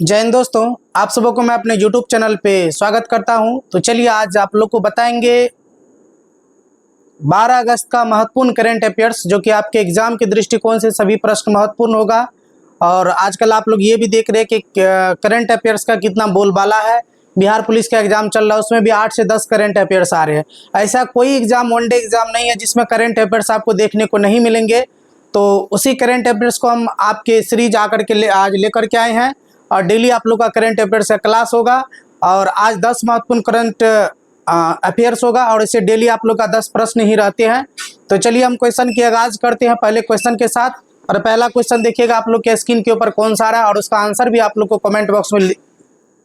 जय हिंद दोस्तों, आप सबों को मैं अपने YouTube चैनल पे स्वागत करता हूं। तो चलिए आज आप लोग को बताएंगे 12 अगस्त का महत्वपूर्ण करंट अफेयर्स, जो कि आपके एग्जाम के दृष्टिकोण से सभी प्रश्न महत्वपूर्ण होगा। और आजकल आप लोग ये भी देख रहे हैं कि करंट अफेयर्स का कितना बोलबाला है। बिहार पुलिस का एग्जाम चल रहा है, उसमें भी 8 से 10 करंट अफेयर्स आ रहे हैं। ऐसा कोई एग्जाम, वनडे एग्जाम नहीं है जिसमें करंट अफेयर्स आपको देखने को नहीं मिलेंगे। तो उसी करंट अफेयर्स को हम आपके सीरीज आकर के आज लेकर के आए हैं और डेली आप लोग का करंट अफेयर्स का क्लास होगा। और आज 10 महत्वपूर्ण करंट अफेयर्स होगा और इसे डेली आप लोग का 10 प्रश्न ही रहते हैं। तो चलिए हम क्वेश्चन की आगाज करते हैं पहले क्वेश्चन के साथ। और पहला क्वेश्चन देखिएगा आप लोग के स्क्रीन के ऊपर कौन सा आ रहा है और उसका आंसर भी आप लोग को कमेंट बॉक्स में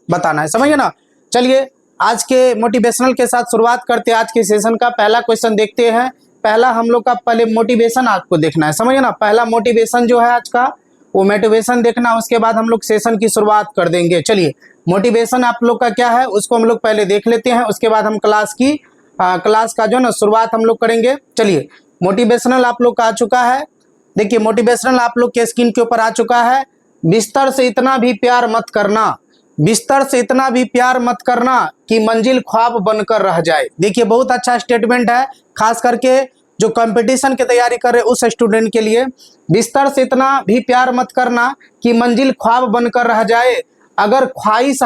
बताना है, समझिए ना। चलिए आज के मोटिवेशनल के साथ शुरुआत करते हैं। आज के सेशन का पहला क्वेश्चन देखते हैं। पहला हम लोग का पहले मोटिवेशन आपको देखना है, समझिए ना। पहला मोटिवेशन जो है आज का, वो मोटिवेशन देखना, उसके बाद हम लोग सेशन की शुरुआत कर देंगे। चलिए मोटिवेशन आप लोग का क्या है उसको हम लोग पहले देख लेते हैं, उसके बाद हम क्लास का जो ना शुरुआत हम लोग करेंगे। चलिए मोटिवेशनल आप लोग का आ चुका है। देखिए मोटिवेशनल आप लोग के स्क्रीन के ऊपर आ चुका है। बिस्तर से इतना भी प्यार मत करना, बिस्तर से इतना भी प्यार मत करना कि मंजिल ख्वाब बनकर रह जाए। देखिए बहुत अच्छा स्टेटमेंट है, खास करके जो कंपटीशन की तैयारी कर रहे उस स्टूडेंट के लिए। बिस्तर से इतना भी प्यार मत करना कि मंजिल ख्वाब बनकर रह जाए। अगर ख्वाहिश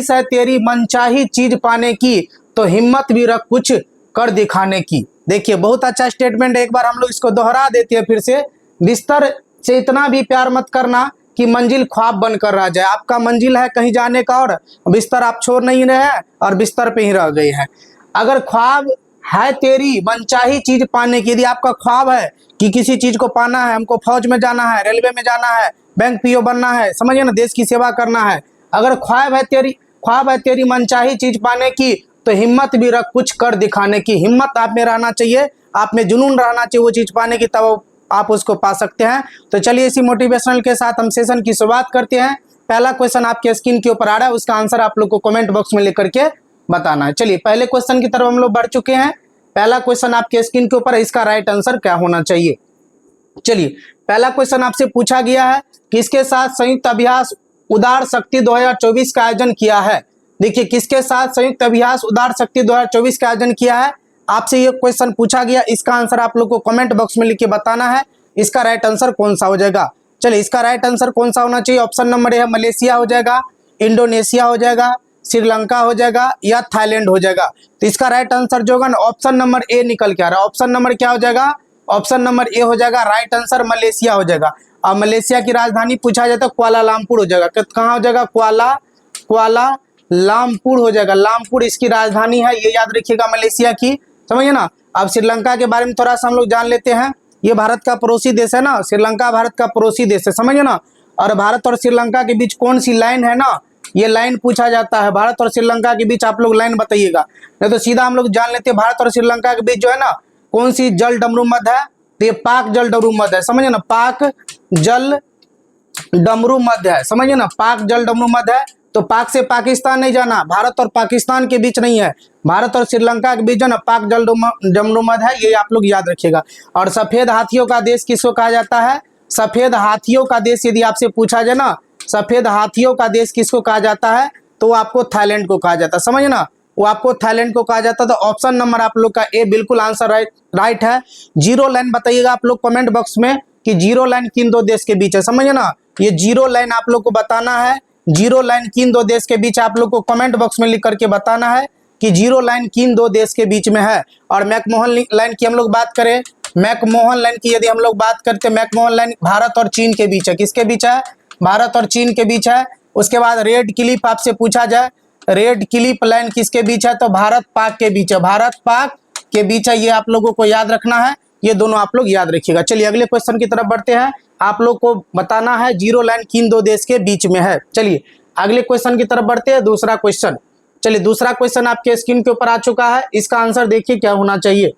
है तेरी मनचाही चीज पाने की, तो हिम्मत भी रख कुछ कर दिखाने की। देखिए बहुत अच्छा स्टेटमेंट है, एक बार हम लोग इसको दोहरा देते हैं फिर से। बिस्तर से इतना भी प्यार मत करना कि मंजिल ख्वाब बनकर रह जाए। आपका मंजिल है कहीं जाने का और बिस्तर आप छोड़ नहीं रहे हैं और बिस्तर पे ही रह गए हैं। अगर ख्वाब है तेरी मनचाही चीज पाने की, यदि आपका ख्वाब है कि किसी चीज को पाना है, हमको फौज में जाना है, रेलवे में जाना है, बैंक पीओ बनना है, समझिए ना, देश की सेवा करना है। अगर ख्वाब है तेरी मनचाही चीज पाने की, तो हिम्मत भी रख कुछ कर दिखाने की। हिम्मत आप में रहना चाहिए, आप में जुनून रहना चाहिए वो चीज पाने की, तब आप उसको पा सकते हैं। तो चलिए इसी मोटिवेशनल के साथ हम सेशन की शुरुआत करते हैं। पहला क्वेश्चन आपके स्क्रीन के ऊपर आ रहा है, उसका आंसर आप लोग को कमेंट बॉक्स में लेकर के बताना है। चलिए पहले क्वेश्चन की तरफ हम लोग बढ़ चुके हैं। पहला क्वेश्चन आपके स्क्रीन के ऊपर है, इसका राइट आंसर क्या होना चाहिए। चलिए पहला क्वेश्चन आपसे पूछा गया है, किसके साथ संयुक्त अभ्यास उदार शक्ति 2024 का आयोजन किया है। देखिए किसके साथ संयुक्त अभ्यास उदार शक्ति 2024 का आयोजन किया है, आपसे ये क्वेश्चन पूछा गया। इसका आंसर आप लोग को कमेंट बॉक्स में लिख के बताना है, इसका राइट आंसर कौन सा हो जाएगा। चलिए इसका राइट आंसर कौन सा होना चाहिए। ऑप्शन नंबर ए है मलेशिया हो जाएगा, इंडोनेशिया हो जाएगा, श्रीलंका हो जाएगा या थाईलैंड हो जाएगा। तो इसका राइट आंसर जो होगा ना, ऑप्शन नंबर ए निकल के आ रहा है। ऑप्शन नंबर क्या हो जाएगा, ऑप्शन नंबर ए हो जाएगा। राइट आंसर मलेशिया हो जाएगा। और मलेशिया की राजधानी पूछा जाए तो कुआलालंपुर हो जाएगा। कहाँ हो जाएगा, कुआलालंपुर हो जाएगा। लामपुर इसकी राजधानी है, ये याद रखिएगा मलेशिया की, समझिए ना। अब श्रीलंका के बारे में थोड़ा सा हम लोग जान लेते हैं। ये भारत का पड़ोसी देश है ना, श्रीलंका भारत का पड़ोसी देश है, समझिए ना। और भारत और श्रीलंका के बीच कौन सी लाइन है ना, ये लाइन पूछा जाता है। भारत और श्रीलंका के बीच आप लोग लाइन बताइएगा, नहीं तो सीधा हम लोग जान लेते हैं भारत और श्रीलंका के बीच जो है ना, कौन सी जल डमरू मध्य है। तो ये पाक जल डमरू मध्य है, समझिए ना, पाक जल डमरू मध्य है, समझिए ना, पाक जल डमरू मध्य है। तो पाक से पाकिस्तान नहीं जाना, भारत और पाकिस्तान के बीच नहीं है, भारत और श्रीलंका के बीच जो ना पाक जल डमरू मध्य है, ये आप लोग याद रखिएगा। और सफेद हाथियों का देश किसको कहा जाता है, सफेद हाथियों का देश यदि आपसे पूछा जाए ना, सफेद हाथियों का देश किसको कहा जाता है, तो आपको थाईलैंड को कहा जाता है, समझिए ना, वो आपको थाईलैंड को कहा जाता है। तो ऑप्शन नंबर आप लोग का ए बिल्कुल आंसर राइट है। जीरो लाइन बताइएगा आप लोग कमेंट बॉक्स में कि जीरो लाइन किन दो देश के बीच है, समझिए ना, ये जीरो लाइन आप लोग को बताना है। जीरो लाइन किन दो देश के बीच आप लोग को कमेंट बॉक्स में लिख करके बताना है कि जीरो लाइन किन दो देश के बीच में है। और मैकमोहन लाइन की हम लोग बात करें, मैकमोहन लाइन की यदि हम लोग बात करते हैं, मैकमोहन लाइन भारत और चीन के बीच है। किसके बीच है, भारत और चीन के बीच है। उसके बाद रेड क्लिफ आपसे पूछा जाए, रेड क्लिफ लाइन किसके बीच है, तो भारत पाक के बीच है, भारत पाक के बीच है। ये आप लोगों को याद रखना है, ये दोनों आप लोग याद रखिएगा। चलिए अगले क्वेश्चन की तरफ बढ़ते हैं। आप लोग को बताना है जीरो लाइन किन दो देश के बीच में है। चलिए अगले क्वेश्चन की तरफ बढ़ते हैं, दूसरा क्वेश्चन। चलिए दूसरा क्वेश्चन आपके स्क्रीन के ऊपर आ चुका है, इसका आंसर देखिए क्या होना चाहिए।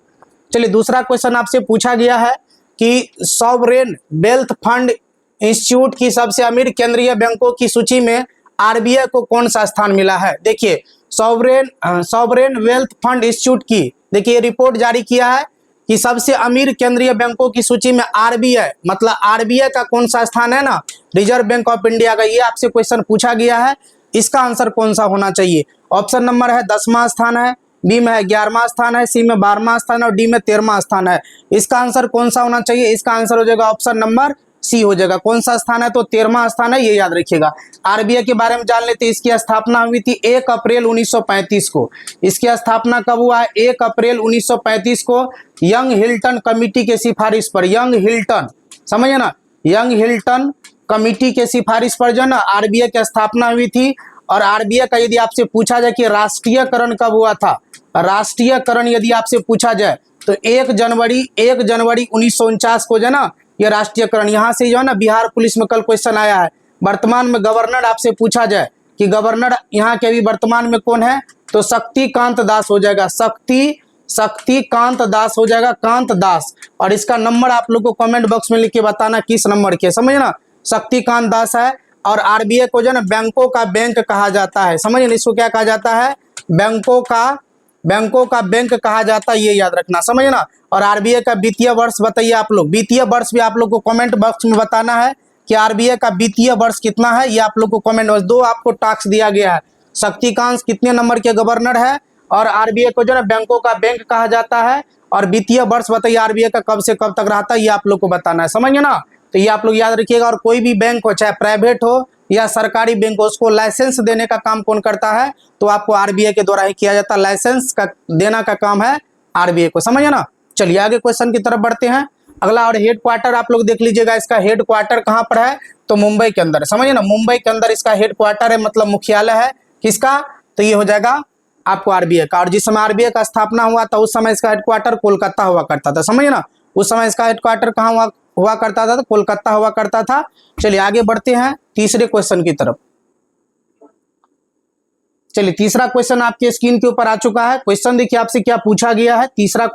चलिए दूसरा क्वेश्चन आपसे पूछा गया है कि सॉवरेन वेल्थ फंड इंस्टीट्यूट की सबसे अमीर केंद्रीय बैंकों की सूची में आरबीआई को कौन सा स्थान मिला है। देखिए सॉवरेन वेल्थ फंड इंस्टीट्यूट की देखिए रिपोर्ट जारी किया है कि सबसे अमीर केंद्रीय बैंकों की सूची में आरबीआई, मतलब आरबीआई का कौन सा स्थान है ना, रिजर्व बैंक ऑफ इंडिया का, ये आपसे क्वेश्चन पूछा गया है। इसका आंसर कौन सा होना चाहिए? ऑप्शन नंबर है 10वां स्थान है, बी में है 11वां स्थान है, सी में 12वां स्थान है और डी में 13वां स्थान है। इसका आंसर कौन सा होना चाहिए? इसका आंसर हो जाएगा ऑप्शन नंबर सी हो जाएगा। कौन सा स्थान है? तो 13वां स्थान है, ये याद रखिएगा। आरबीआई के बारे में जान लेते हैं। इसकी स्थापना हुई थी 1 अप्रैल 1935 को। इसकी स्थापना कब हुआ है? 1 अप्रैल 1935 को यंग हिल्टन कमिटी के सिफारिश पर, यंग हिल्टन, समझिए ना, यंग हिल्टन कमिटी के सिफारिश पर जो है ना आरबीआई की स्थापना हुई थी। और आरबीआई का यदि आपसे पूछा जाए कि राष्ट्रीयकरण कब हुआ था, राष्ट्रीयकरण यदि आपसे पूछा जाए तो 1 जनवरी 1949 को जो है ना ये राष्ट्रीयकरण। यहाँ से जो है ना बिहार पुलिस में कल क्वेश्चन आया है। वर्तमान में गवर्नर आपसे पूछा जाए कि गवर्नर यहाँ के अभी वर्तमान में कौन है, तो शक्तिकांत दास हो जाएगा, शक्तिकांत दास हो जाएगा, कांत दास। और इसका नंबर आप लोग को कमेंट बॉक्स में लिख के बताना किस नंबर के, समझे ना, शक्तिकांत दास है। और आरबीआई को जो है ना बैंकों का बैंक कहा जाता है, समझिए ना, इसको क्या कहा जाता है? बैंकों का बैंक कहा जाता है, ये याद रखना, समझे ना। और आरबीआई का वित्तीय वर्ष बताइए आप लोग, वित्तीय वर्ष भी आप लोग को कमेंट बॉक्स में बताना है कि आरबीआई का वित्तीय वर्ष कितना है, ये आप लोग को कमेंट बॉक्स। 2 आपको टास्क दिया गया है, शक्तिकांत कितने नंबर के गवर्नर है और आरबीआई को जो है बैंकों का बैंक कहा जाता है, और वित्तीय वर्ष बताइए आरबीआई का कब से कब तक रहता है, ये आप लोग को बताना है, समझिए ना। तो ये आप लोग याद रखिएगा। और कोई भी बैंक हो, चाहे प्राइवेट हो या सरकारी बैंक हो, उसको लाइसेंस देने का काम कौन करता है? तो आपको आरबीआई के द्वारा ही किया जाता है, लाइसेंस का देना का काम है आरबीआई को, समझिए ना। चलिए आगे क्वेश्चन की तरफ बढ़ते हैं। अगला, और हेड क्वार्टर आप लोग देख लीजिएगा, इसका हेड क्वार्टर कहाँ पर है? तो मुंबई के अंदर, समझिए ना, मुंबई के अंदर इसका हेड क्वार्टर है, मतलब मुख्यालय है किसका? तो ये हो जाएगा आपको आरबीआई का। और जिस समय आरबीआई का स्थापना हुआ था उस समय इसका हेडक्वार्टर कोलकाता हुआ करता था, समझिए ना, उस समय इसका हेडक्वार्टर कहाँ हुआ करता था? तो कोलकाता हुआ करता था। चलिए आगे बढ़ते हैं तीसरे क्वेश्चन की तरफ। चलिए तीसरा क्वेश्चन आपके स्क्रीन के ऊपर आ चुका है। क्वेश्चन देखिए आपसे क्या पूछा गया है। तीसरा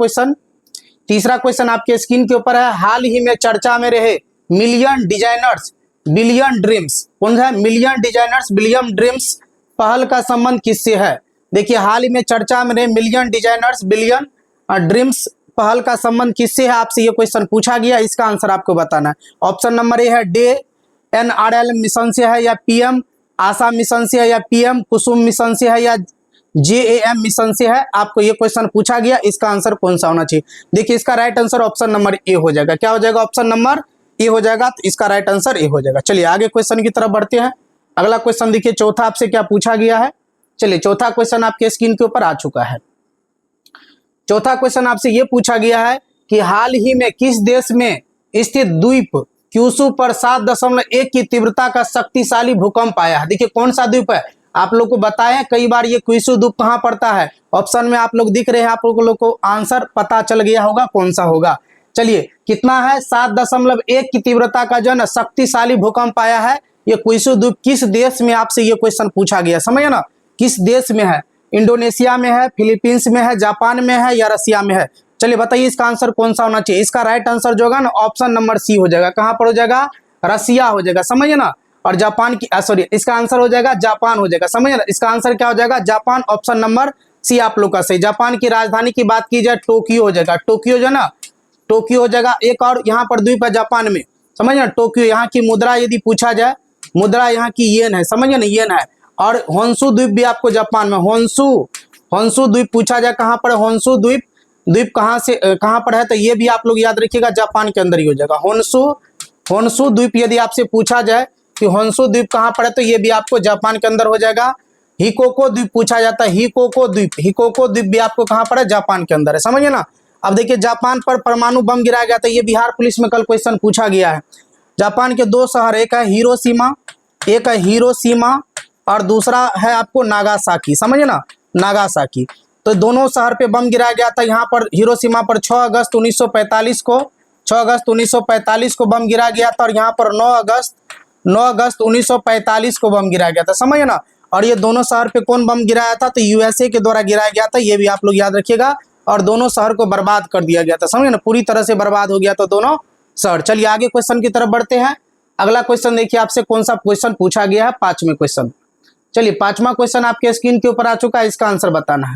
क्वेश्चन आपके स्क्रीन के ऊपर है। हाल ही में चर्चा में रहे मिलियन डिजाइनर्स बिलियन ड्रीम्स, कौन सा है? मिलियन डिजाइनर्स बिलियन ड्रीम्स पहल का संबंध किससे है? देखिए हाल ही में चर्चा में रहे मिलियन डिजाइनर्स बिलियन ड्रीम्स पहल का संबंध किससे है, आपसे ये क्वेश्चन पूछा गया। इसका आंसर आपको बताना है। ऑप्शन नंबर ए है डे एनआरएल मिशन से है, या पीएम आशा मिशन से है, या पीएम कुसुम मिशन से है, या जेएएम मिशन से है। आपको ये क्वेश्चन पूछा गया, इसका आंसर कौन सा होना चाहिए? देखिए इसका right answer option number A हो जाएगा। क्या हो जाएगा? ऑप्शन नंबर ए हो जाएगा। तो इसका राइट आंसर ए हो जाएगा। चलिए आगे क्वेश्चन की तरफ बढ़ते हैं। अगला क्वेश्चन देखिए, चौथा आपसे क्या पूछा गया है। चलिए चौथा क्वेश्चन आपके स्क्रीन के ऊपर आ चुका है। चौथा क्वेश्चन आपसे ये पूछा गया है कि हाल ही में किस देश में स्थित द्वीप क्यूशु पर 7.1 की तीव्रता का शक्तिशाली भूकंप आया है। देखिए कौन सा द्वीप है, आप लोग को बताया कई बार, ये क्यूशु द्वीप कहाँ पड़ता है। ऑप्शन में आप लोग दिख रहे हैं, आप लोगों को आंसर पता चल गया होगा कौन सा होगा। चलिए कितना है? 7.1 की तीव्रता का जो है ना शक्तिशाली भूकंप आया है। ये क्यूशु द्वीप किस देश में, आपसे ये क्वेश्चन पूछा गया, समझिए ना, किस देश में है? इंडोनेशिया में है, फिलीपींस में है, जापान में है, या रसिया में है? चलिए बताइए इसका आंसर कौन सा होना चाहिए। इसका राइट आंसर जो होगा ना ऑप्शन नंबर सी हो जाएगा। कहां पर हो जाएगा? रसिया हो जाएगा, समझिए ना। और जापान की सॉरी, इसका आंसर हो जाएगा जापान हो जाएगा, समझिए ना। इसका आंसर क्या हो जाएगा? जापान। ऑप्शन नंबर सी आप लोग का सही। जापान की राजधानी की बात की जाए टोक्यो हो जाएगा, टोक्यो जो है ना, टोक्यो हो जाएगा। एक और यहाँ पर द्वीप है जापान में, समझिए ना, टोक्यो। यहाँ की मुद्रा यदि पूछा जाए, मुद्रा यहाँ की येन है, समझिए ना, येन है। और होन्शु द्वीप भी आपको जापान में, होन्शु द्वीप पूछा जाए कहाँ पर? होन्शु द्वीप कहाँ पर है? तो ये भी आप लोग याद रखिएगा, जापान के अंदर ही हो जाएगा। होन्शु द्वीप यदि आपसे पूछा जाए कि होन्शु द्वीप कहाँ पर है, तो ये भी आपको जापान के अंदर हो जाएगा। हिकोको द्वीप पूछा जाता है, हिकोको द्वीप भी आपको कहाँ पर है? जापान के अंदर है, समझिए ना। अब देखिए जापान पर परमाणु बम गिराया गया था, ये बिहार पुलिस में कल क्वेश्चन पूछा गया है। जापान के 2 शहर, एक है हिरोशिमा और दूसरा है आपको नागासाकी, समझिए ना, नागासाकी। तो दोनों शहर पे बम गिराया गया था। यहाँ पर हिरोशिमा पर 6 अगस्त 1945 को बम गिराया गया था, और यहाँ पर 9 अगस्त 1945 को बम गिराया गया था, समझिए ना। और ये दोनों शहर पे कौन बम गिराया था? तो यूएसए के द्वारा गिराया गया था, ये भी आप लोग याद रखिएगा। और दोनों शहर को बर्बाद कर दिया गया था, समझिए ना, पूरी तरह से बर्बाद हो गया था दोनों शहर। चलिए आगे क्वेश्चन की तरफ बढ़ते हैं। अगला क्वेश्चन देखिए आपसे कौन सा क्वेश्चन पूछा गया है, 5वें क्वेश्चन। चलिए 5वां क्वेश्चन आपके स्क्रीन के ऊपर आ चुका है, इसका आंसर बताना है।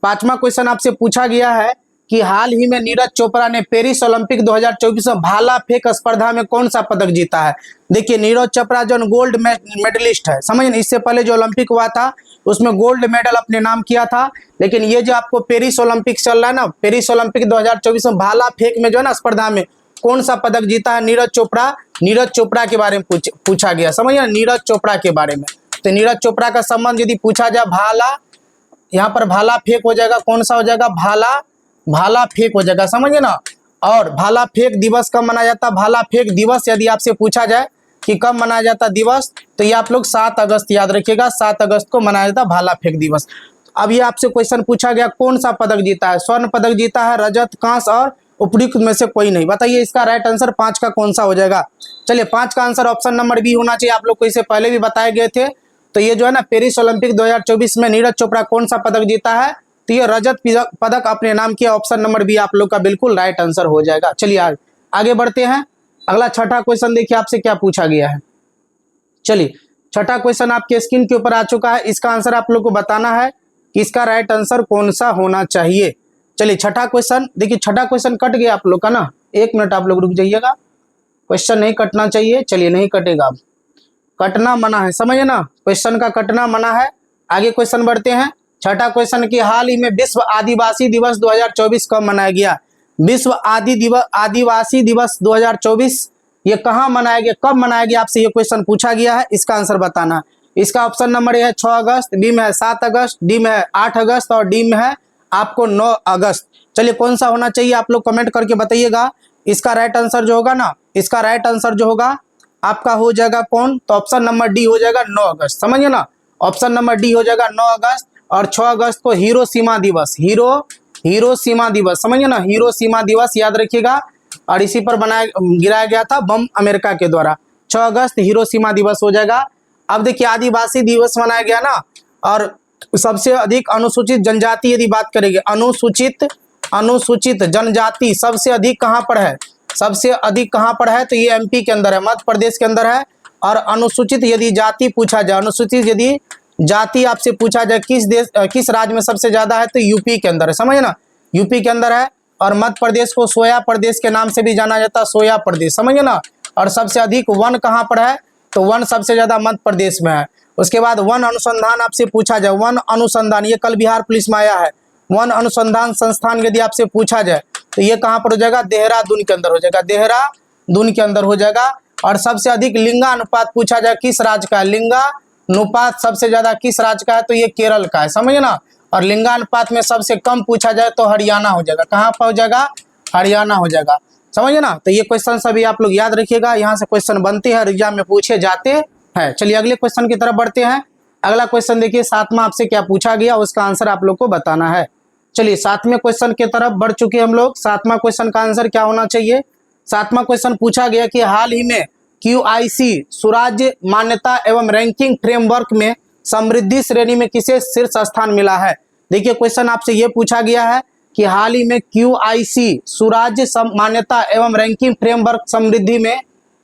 5वां क्वेश्चन आपसे पूछा गया है कि हाल ही में नीरज चोपड़ा ने पेरिस ओलंपिक 2024 में भाला फेंक स्पर्धा में कौन सा पदक जीता है। देखिए नीरज चोपड़ा जो गोल्ड मेडलिस्ट है, समझ नहीं, इससे पहले जो ओलंपिक हुआ था उसमें गोल्ड मेडल अपने नाम किया था, लेकिन ये जो आपको पेरिस ओलंपिक चल रहा है ना, पेरिस ओलंपिक 2024 में भाला फेंक में जो है ना स्पर्धा में कौन सा पदक जीता है नीरज चोपड़ा। नीरज चोपड़ा के बारे में पूछा गया, समझिए नीरज चोपड़ा के बारे में। तो नीरज चोपड़ा का संबंध यदि पूछा जाए, भाला, यहाँ पर भाला फेंक हो जाएगा, कौन सा हो जाएगा, भाला फेंक हो जाएगा, समझिए ना। और भाला फेंक दिवस कब मनाया जाता है, भाला फेंक दिवस यदि आपसे पूछा जाए कि कब मनाया जाता दिवस, तो ये आप लोग 7 अगस्त याद रखिएगा, 7 अगस्त को मनाया जाता भाला फेंक दिवस। अब ये आपसे क्वेश्चन पूछा गया कौन सा पदक जीता है, स्वर्ण पदक जीता है, रजत, कांस्य और उपयुक्त में से कोई नहीं। बताइए इसका राइट आंसर 5 का कौन सा हो जाएगा। चलिए 5 का आंसर ऑप्शन नंबर बी होना चाहिए, आप लोग को इससे पहले भी बताए गए थे। तो ये जो है ना पेरिस ओलंपिक 2024 में नीरज चोपड़ा कौन सा पदक जीता है, तो ये रजत पदक अपने नाम किया, ऑप्शन नंबर बी आप लोग का बिल्कुल राइट आंसर हो जाएगा। चलिए आगे बढ़ते हैं। अगला छठा क्वेश्चन देखिए आपसे क्या पूछा गया है। चलिए छठा क्वेश्चन आपके स्क्रीन के ऊपर आ चुका है, इसका आंसर आप लोग को बताना है कि इसका राइट आंसर कौन सा होना चाहिए। चलिए छठा क्वेश्चन देखिए, छठा क्वेश्चन कट गया आप लोग का ना, 1 मिनट आप लोग रुक जाइएगा, क्वेश्चन नहीं कटना चाहिए। चलिए नहीं कटेगा, अब कटना मना है, समझिए ना, क्वेश्चन का कटना मना है। आगे क्वेश्चन बढ़ते हैं। छठा क्वेश्चन की हाल ही में विश्व आदिवासी दिवस 2024 कब मनाया गया। विश्व आदिवासी दिवस 2024 ये कहाँ मनाया गया, कब मनाया गया, आपसे ये क्वेश्चन पूछा गया है, इसका आंसर बताना। इसका ऑप्शन नंबर ए है 6 अगस्त, बी में है 7 अगस्त, डी में है 8 अगस्त और डी में है आपको 9 अगस्त। चलिए कौन सा होना चाहिए आप लोग कमेंट करके बताइएगा। इसका राइट आंसर जो होगा ना, इसका राइट आंसर जो होगा आपका हो जाएगा कौन, तो ऑप्शन नंबर डी हो जाएगा 9 अगस्त, समझिए ना, ऑप्शन नंबर डी हो जाएगा 9 अगस्त। और 6 अगस्त को हिरोशिमा दिवस, हिरोशिमा दिवस, समझिए ना, हिरोशिमा दिवस याद रखिएगा। और इसी पर गिराया गया था बम अमेरिका के द्वारा। 6 अगस्त हिरोशिमा दिवस हो जाएगा। अब देखिए आदिवासी दिवस मनाया गया ना, और सबसे अधिक अनुसूचित जनजाति यदि बात करेंगे, अनुसूचित जनजाति सबसे अधिक कहाँ पर है, सबसे अधिक कहाँ पर है, तो ये एमपी के अंदर है, मध्य प्रदेश के अंदर है। और अनुसूचित यदि जाति पूछा जाए, अनुसूचित यदि जाति आपसे पूछा जाए किस राज्य में सबसे ज्यादा है, तो यूपी के अंदर है, समझे ना, यूपी के अंदर है। और मध्य प्रदेश को सोया प्रदेश के नाम से भी जाना जाता है, सोया प्रदेश, समझिए ना। और सबसे अधिक वन कहाँ पर है, तो वन सबसे ज्यादा मध्य प्रदेश में है। उसके बाद वन अनुसंधान आपसे पूछा जाए, वन अनुसंधान ये कल बिहार पुलिस में आया है, वन अनुसंधान संस्थान यदि आपसे पूछा जाए तो ये कहाँ पर हो जाएगा, देहरादून के अंदर हो जाएगा, देहरादून के अंदर हो जाएगा। और सबसे अधिक लिंगानुपात पूछा जाए किस राज्य का है, लिंगानुपात सबसे ज्यादा किस राज्य का है, तो ये केरल का है, समझिए ना। और लिंगानुपात में सबसे कम पूछा जाए तो हरियाणा हो जाएगा, कहाँ पर हो जाएगा, हरियाणा हो जाएगा, समझिए ना। तो ये क्वेश्चन सभी आप लोग याद रखिएगा, यहाँ से क्वेश्चन बनते हैं, एग्जाम में पूछे जाते हैं। चलिए अगले क्वेश्चन की तरफ बढ़ते हैं। अगला क्वेश्चन देखिए, 7वां आपसे क्या पूछा गया, उसका आंसर आप लोग को बताना है। चलिए 7वें क्वेश्चन की तरफ बढ़ चुके हम लोग। 7वां क्वेश्चन का आंसर क्या होना चाहिए। 7वां क्वेश्चन पूछा गया कि हाल ही में QIC सुराज्य मान्यता एवं रैंकिंग फ्रेमवर्क में समृद्धि श्रेणी में किसे शीर्ष स्थान मिला है। देखिए क्वेश्चन आपसे ये पूछा गया है कि हाल ही में QIC सुराज्य मान्यता एवं रैंकिंग फ्रेमवर्क समृद्धि में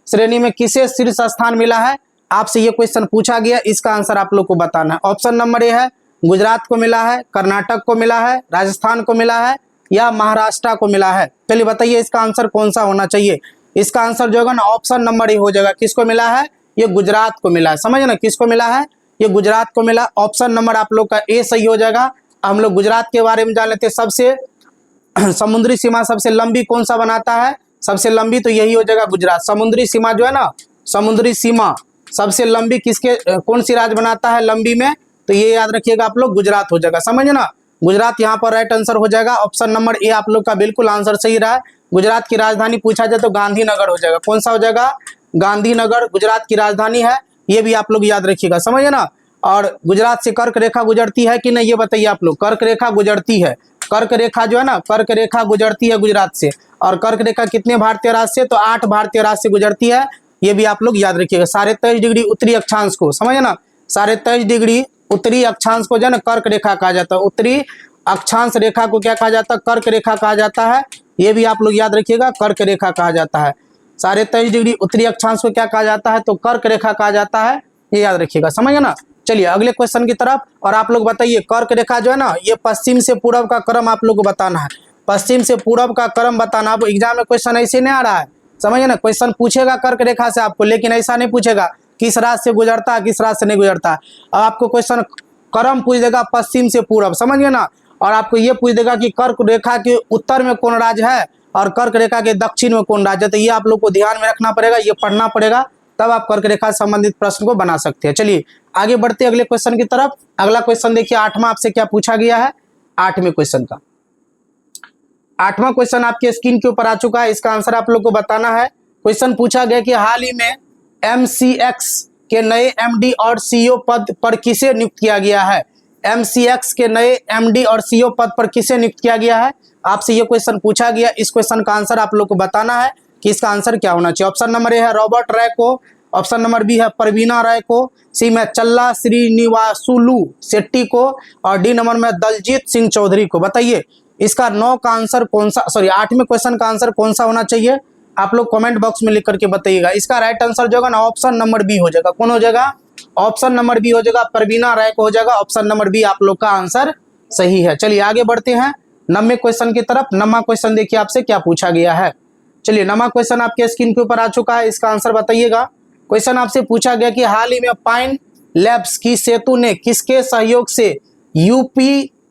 श्रेणी में किसे शीर्ष स्थान मिला है, आपसे ये क्वेश्चन पूछा गया, इसका आंसर आप लोग को बताना है। ऑप्शन नंबर ए है गुजरात को मिला है, कर्नाटक को मिला है, राजस्थान को मिला है या महाराष्ट्र को मिला है। चलिए बताइए इसका आंसर कौन सा होना चाहिए। इसका आंसर जो होगा ना ऑप्शन नंबर ए हो जाएगा, किसको मिला है, ये गुजरात को मिला है, समझे ना, किसको मिला है, ये गुजरात को मिला। ऑप्शन नंबर आप लोग का ए सही हो जाएगा। हम लोग गुजरात के बारे में जान लेते हैं, सबसे समुद्री सीमा सबसे लंबी कौन सा बनाता है, सबसे लंबी तो यही हो जाएगा गुजरात। समुद्री सीमा जो है ना, समुद्री सीमा सबसे लंबी किसके कौन सी राज्य बनाता है लंबी में, तो ये याद रखिएगा आप लोग, गुजरात हो जाएगा, समझे ना, गुजरात यहाँ पर राइट आंसर हो जाएगा। ऑप्शन नंबर ए आप लोग का बिल्कुल आंसर सही रहा है। गुजरात की राजधानी पूछा जाए तो गांधीनगर हो जाएगा, कौन सा हो जाएगा, गांधीनगर गुजरात की राजधानी है, ये भी आप लोग याद रखिएगा, समझे ना। और गुजरात से कर्क रेखा गुजरती है कि नहीं ये बताइए आप लोग, कर्क रेखा गुजरती है, कर्क रेखा जो है ना, कर्क रेखा गुजरती है गुजरात से। और कर्क रेखा कितने भारतीय राज्य से, तो 8 भारतीय राज्य से गुजरती है, ये भी आप लोग याद रखिएगा। 23.5 डिग्री उत्तरी अक्षांश को, समझे ना, 23.5 डिग्री उत्तरी अक्षांश को जो है ना कर्क रेखा कहा जाता है, उत्तरी अक्षांश रेखा को क्या कहा जाता है, कर्क रेखा कहा जाता है, ये भी आप लोग याद रखिएगा, कर्क रेखा कहा जाता है। 23.5 डिग्री उत्तरी अक्षांश को क्या कहा जाता है, तो कर्क रेखा कहा जाता है, ये याद रखिएगा, समझे ना। चलिए अगले क्वेश्चन की तरफ, और आप लोग बताइए कर्क रेखा जो है ना, ये पश्चिम से पूर्व का क्रम आप लोग को बताना है। पश्चिम से पूरब का क्रम बताना। अब एग्जाम में क्वेश्चन ऐसे नहीं आ रहा है, समझिए ना, क्वेश्चन पूछेगा कर्क रेखा से आपको, लेकिन ऐसा नहीं पूछेगा किस राज्य से गुजरता है, किस राज्य से नहीं गुजरता है। अब आपको क्वेश्चन क्रम पूछ देगा पश्चिम से पूरब, समझिए ना, और आपको ये पूछ देगा कि कर्क रेखा के उत्तर में कौन राज्य है और कर्क रेखा के दक्षिण में कौन राज्य है। तो ये आप लोग को ध्यान में रखना पड़ेगा, ये पढ़ना पड़ेगा, तब आप कर्क रेखा से संबंधित प्रश्न को बना सकते हैं। चलिए आगे बढ़ते अगले क्वेश्चन की तरफ। अगला क्वेश्चन देखिए, 8वां आपसे क्या पूछा गया है। 8वें क्वेश्चन का 8वां क्वेश्चन आपके स्क्रीन के ऊपर आ चुका है, इसका आंसर आप लोग को बताना है। क्वेश्चन पूछा गया कि हाल ही में MCX के नए MD और CEO पद पर किसे नियुक्त किया गया है। MCX के नए MD और CEO पद पर किसे नियुक्त किया गया है, आपसे ये क्वेश्चन पूछा गया। इस क्वेश्चन का आंसर आप लोग को बताना है कि इसका आंसर क्या होना चाहिए। ऑप्शन नंबर ए है रॉबर्ट राय को, ऑप्शन नंबर बी है प्रवीणा राय को, सी में चल्ला श्रीनिवासुलु शेट्टी को, और डी नंबर में दलजीत सिंह चौधरी को। बताइए इसका 9 का आंसर कौन सा, सॉरी 8वें क्वेश्चन का आंसर कौन सा होना चाहिए, आप लोग कमेंट बॉक्स में लिख करके बताइएगा। इसका राइट आंसर जो होगा ना ऑप्शन नंबर बी हो जाएगा। कौन हो जाएगा, ऑप्शन नंबर बी हो जाएगा, प्रवीणा राय को हो जाएगा। ऑप्शन नंबर बी आप लोग का आंसर सही है। चलिए आगे बढ़ते हैं 9वें क्वेश्चन की तरफ। 9वां क्वेश्चन देखिए आपसे क्या पूछा गया है। चलिए 9वां क्वेश्चन आपके स्क्रीन के ऊपर आ चुका है, इसका आंसर बताइएगा। क्वेश्चन आपसे पूछा गया कि हाल ही में पाइन लैब्स की सेतु ने किसके सहयोग से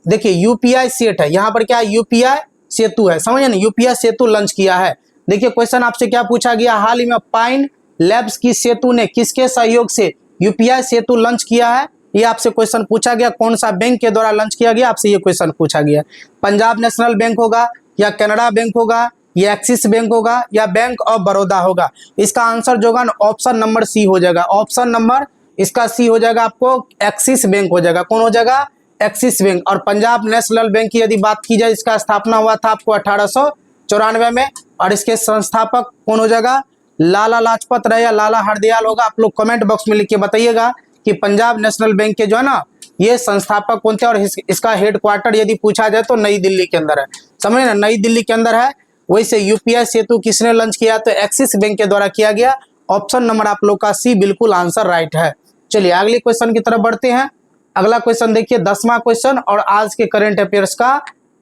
देखिए यूपीआई सेट है, यहाँ पर क्या यूपीआई सेतु है, समझिए ना, यूपीआई सेतु लॉन्च किया है। देखिए क्वेश्चन आपसे क्या पूछा गया, हाल ही में पाइन लैब्स की सेतु ने किसके सहयोग से यूपीआई सेतु लॉन्च किया है, ये आपसे क्वेश्चन पूछा गया। कौन सा बैंक के द्वारा लॉन्च किया गया, आपसे ये क्वेश्चन पूछा गया। पंजाब नेशनल बैंक होगा या कैनरा बैंक होगा या एक्सिस बैंक होगा या बैंक ऑफ बड़ौदा होगा। इसका आंसर जो होगा ऑप्शन नंबर सी हो जाएगा। ऑप्शन नंबर इसका सी हो जाएगा, आपको एक्सिस बैंक हो जाएगा। कौन हो जाएगा, एक्सिस बैंक। और पंजाब नेशनल बैंक की यदि बात की जाए, इसका स्थापना हुआ था आपको 1894 में, और इसके संस्थापक कौन हो जाएगा, लाला लाजपत राय या लाला हरदयाल होगा। आप लोग कमेंट बॉक्स में लिख के बताइएगा कि पंजाब नेशनल बैंक के जो है ना ये संस्थापक कौन थे, और इसका हेडक्वार्टर यदि पूछा जाए तो नई दिल्ली के अंदर है, समझे ना, नई दिल्ली के अंदर है। वैसे यूपीआई सेतु किसने लॉन्च किया, तो एक्सिस बैंक के द्वारा किया गया। ऑप्शन नंबर आप लोग का सी बिल्कुल आंसर राइट है। चलिए अगले क्वेश्चन की तरफ बढ़ते हैं। अगला क्वेश्चन देखिए 10वां क्वेश्चन और आज के करंट अफेयर्स का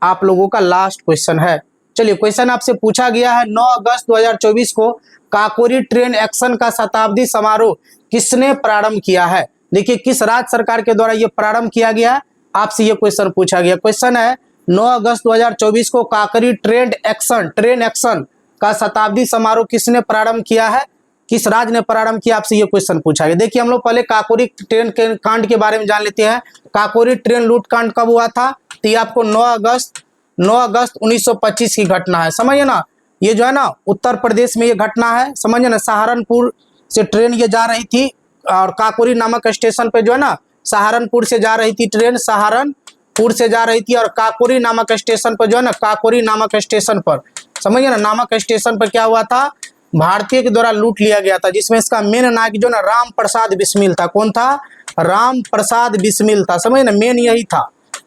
आप लोगों का लास्ट क्वेश्चन है। चलिए क्वेश्चन आपसे पूछा गया है 9 अगस्त 2024 को काकोरी ट्रेन एक्शन का शताब्दी समारोह किसने प्रारंभ किया है। देखिए किस राज्य सरकार के द्वारा यह प्रारंभ किया गया, आपसे यह क्वेश्चन पूछा गया। क्वेश्चन है 9 अगस्त 2024 को काकोरी ट्रेन एक्शन का शताब्दी समारोह किसने प्रारंभ किया है, किस राज्य ने प्रारंभ किया, आपसे ये क्वेश्चन पूछा गया। देखिए हम लोग पहले काकोरी ट्रेन के कांड के बारे में जान लेते हैं। काकोरी ट्रेन लूट कांड कब हुआ था, तो ये आपको 9 अगस्त 1925 की घटना है, समझिए ना। ये जो है ना उत्तर प्रदेश में ये घटना है, समझिए ना। सहारनपुर से ट्रेन ये जा रही थी और काकोरी नामक स्टेशन पे जो है ना, सहारनपुर से जा रही थी ट्रेन, सहारनपुर से जा रही थी, और काकोरी नामक स्टेशन पर जो है ना, काकोरी नामक स्टेशन पर, समझिए ना, नामक स्टेशन पर क्या हुआ था, भारतीय के द्वारा लूट लिया गया था, जिसमें इसका मेन नायक जो ना राम प्रसाद बिस्मिल था। कौन था, राम प्रसाद बिस्मिल था, समझिए ना, मेन यही था,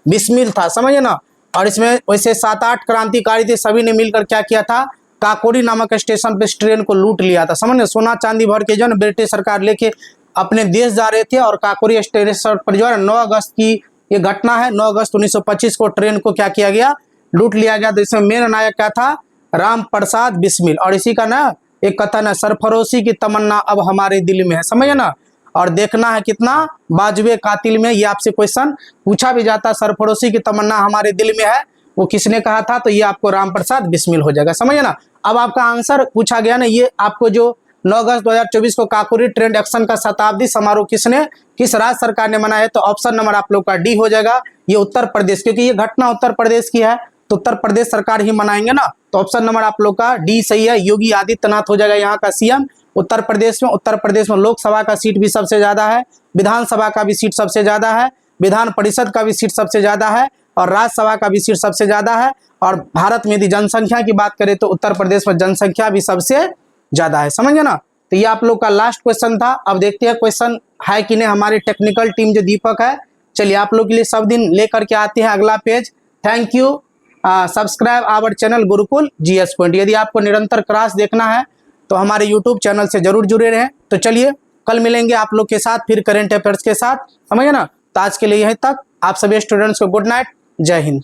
बिस्मिल था, समझिए ना। और इसमें वैसे 7-8 क्रांतिकारी थे, सभी ने मिलकर क्या किया था, काकोरी नामक स्टेशन पे ट्रेन को लूट लिया था, समझ, सोना चांदी भर के जो है ना ब्रिटिश सरकार लेके अपने देश जा रहे थे। और काकोरी स्टेशन पर जो है 9 अगस्त की ये घटना है, 9 अगस्त 1925 को ट्रेन को क्या किया गया, लूट लिया गया। तो इसमें मेन नायक क्या था, राम प्रसाद बिस्मिल। और इसी का ना एक कथन है, सरफरोशी की तमन्ना अब हमारे दिल में है, समझिए ना। और देखना है कितना बाजुए कातिल में, ये आपसे क्वेश्चन पूछा भी जाता है, सरफरोशी की तमन्ना हमारे दिल में है, वो किसने कहा था, तो ये आपको राम प्रसाद बिस्मिल हो जाएगा, समझिए ना। अब आपका आंसर पूछा गया ना, ये आपको जो 9 अगस्त 2024 को काकोरी ट्रेन एक्शन का शताब्दी समारोह किस राज्य सरकार ने मनाया है, तो ऑप्शन नंबर आप लोग का डी हो जाएगा, ये उत्तर प्रदेश, क्योंकि ये घटना उत्तर प्रदेश की है तो उत्तर प्रदेश सरकार ही मनाएंगे ना। तो ऑप्शन नंबर आप लोग का डी सही है, योगी आदित्यनाथ हो जाएगा यहाँ का सीएम उत्तर प्रदेश में। उत्तर प्रदेश में लोकसभा का सीट भी सबसे ज्यादा है, विधानसभा का भी सीट सबसे ज्यादा है, विधान परिषद का भी सीट सबसे ज्यादा है, और राज्यसभा का भी सीट सबसे ज्यादा है। और भारत में यदि जनसंख्या की बात करें तो उत्तर प्रदेश में जनसंख्या भी सबसे ज्यादा है, समझिए ना। तो ये आप लोग का लास्ट क्वेश्चन था। अब देखते हैं क्वेश्चन है कि नहीं, हमारी टेक्निकल टीम जो दीपक है, चलिए आप लोग के लिए सब दिन लेकर के आते हैं अगला page. Thank you. Subscribe our channel Gurukul GS point. यदि आपको निरंतर क्लास देखना है तो हमारे यूट्यूब चैनल से जरूर जुड़े रहें। तो चलिए कल मिलेंगे आप लोग के साथ फिर करंट अफेयर्स के साथ, समझिए ना। तो आज के लिए यहीं तक, आप सभी स्टूडेंट्स को गुड नाइट, जय हिंद।